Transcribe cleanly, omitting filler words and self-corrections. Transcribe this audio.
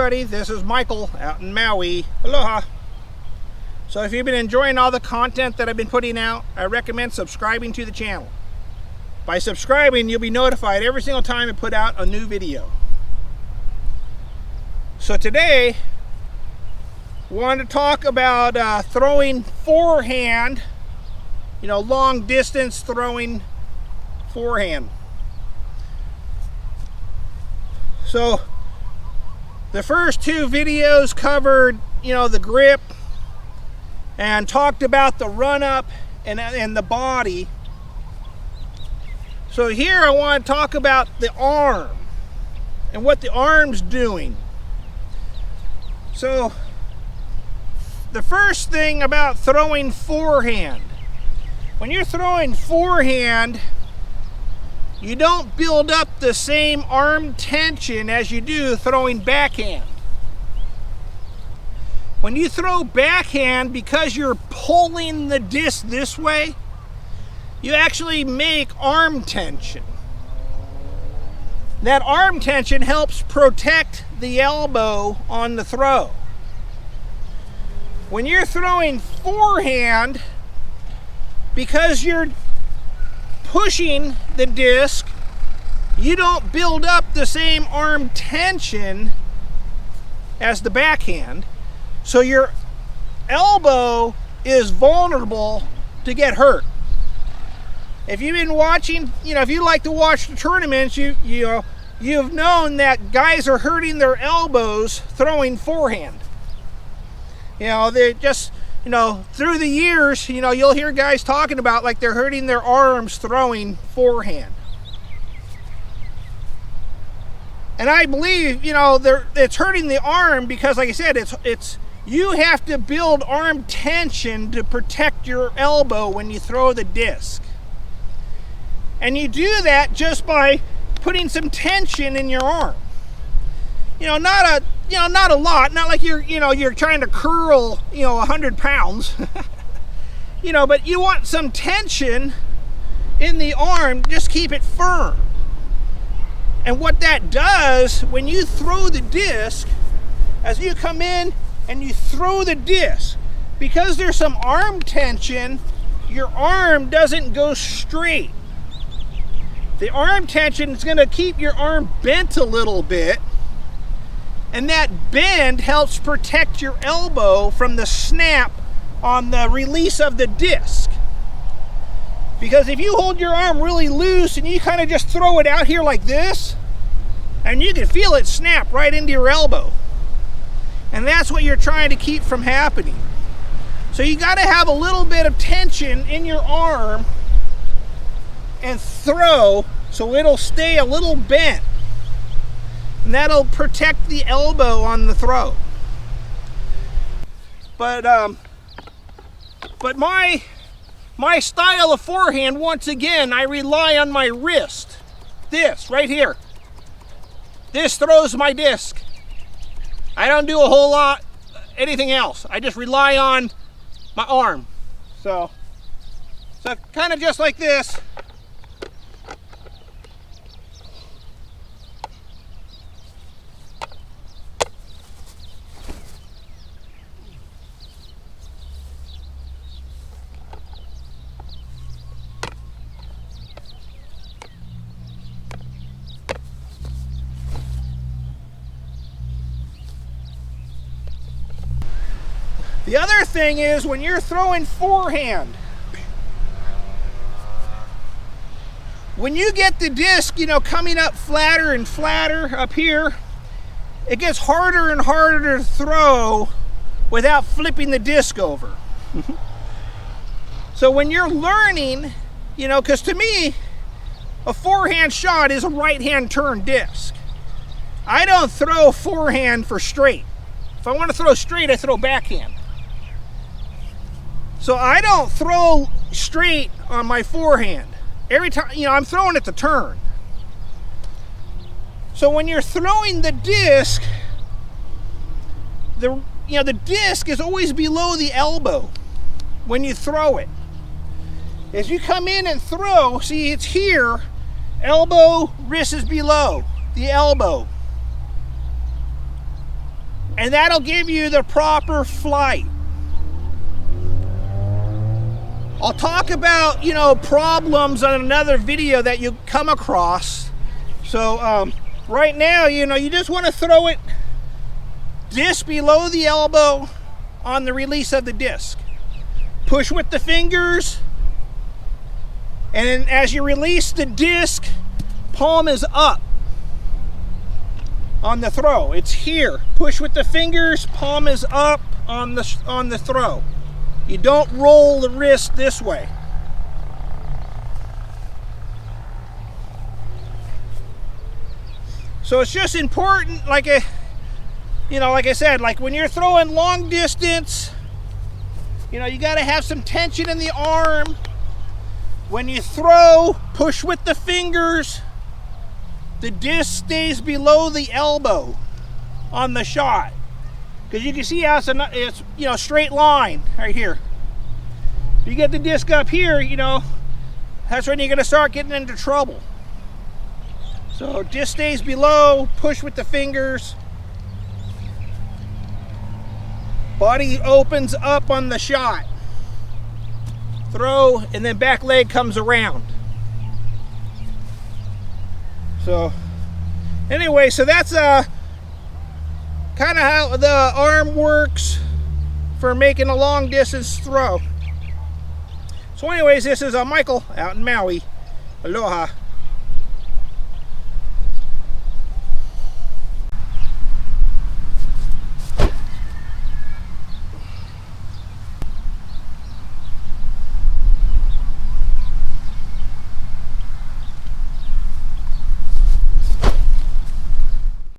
everybody, this is Michael out in Maui. Aloha. So if you've been enjoying all the content that I've been putting out, I recommend subscribing to the channel. By subscribing, you'll be notified every single time I put out a new video. So today, we want to talk about throwing forehand, long distance throwing forehand. So the first two videos covered, the grip and talked about the run up and the body. So here I want to talk about the arm and what the arm's doing. So the first thing about throwing forehand, when you're throwing forehand, you don't build up the same arm tension as you do throwing backhand. When you throw backhand, because you're pulling the disc this way, you actually make arm tension. That arm tension helps protect the elbow on the throw. When you're throwing forehand, because you're pushing the disc, you don't build up the same arm tension as the backhand, so your elbow is vulnerable to get hurt. If you've been watching, if you like to watch the tournaments, you've known that guys are hurting their elbows throwing forehand. They just through the years, you'll hear guys talking about like they're hurting their arms throwing forehand. And I believe, it's hurting the arm because, like I said, it's you have to build arm tension to protect your elbow when you throw the disc. And you do that just by putting some tension in your arm. Not a lot, not like you're trying to curl, 100 pounds, but you want some tension in the arm, just keep it firm. And what that does, when you throw the disc, as you come in and you throw the disc, because there's some arm tension, your arm doesn't go straight. The arm tension is going to keep your arm bent a little bit, and that bend helps protect your elbow from the snap on the release of the disc. Because if you hold your arm really loose and you kind of just throw it out here like this, and you can feel it snap right into your elbow. And that's what you're trying to keep from happening. So you got to have a little bit of tension in your arm and throw so it'll stay a little bent. And that'll protect the elbow on the throw. But my style of forehand, once again, I rely on my wrist. This right here. This throws my disc. I don't do a whole lot anything else. I just rely on my arm. So kind of just like this. The other thing is when you're throwing forehand, when you get the disc, coming up flatter and flatter up here, it gets harder and harder to throw without flipping the disc over. So when you're learning, because to me, a forehand shot is a right-hand turn disc. I don't throw forehand for straight. If I want to throw straight, I throw backhand. So I don't throw straight on my forehand. Every time, I'm throwing it to turn. So when you're throwing the disc, the disc is always below the elbow when you throw it. As you come in and throw, see it's here, elbow, wrist is below the elbow. and that'll give you the proper flight. I'll talk about, you know, problems on another video that you come across. So right now, you know, you just want to throw it disc below the elbow on the release of the disc. Push with the fingers, and then as you release the disc, palm is up on the throw. It's here. Push with the fingers, palm is up on the throw. You don't roll the wrist this way. So it's just important, like I said, like when you're throwing long distance, you know, you got to have some tension in the arm. When you throw, push with the fingers. The disc stays below the elbow on the shot, because you can see how it's you know, straight line right here. If you get the disc up here, you know, that's when you're going to start getting into trouble. So disc stays below, push with the fingers. Body opens up on the shot. Throw, and then back leg comes around. So anyway, so that's kind of how the arm works for making a long distance throw. So anyways, this is Michael out in Maui. Aloha.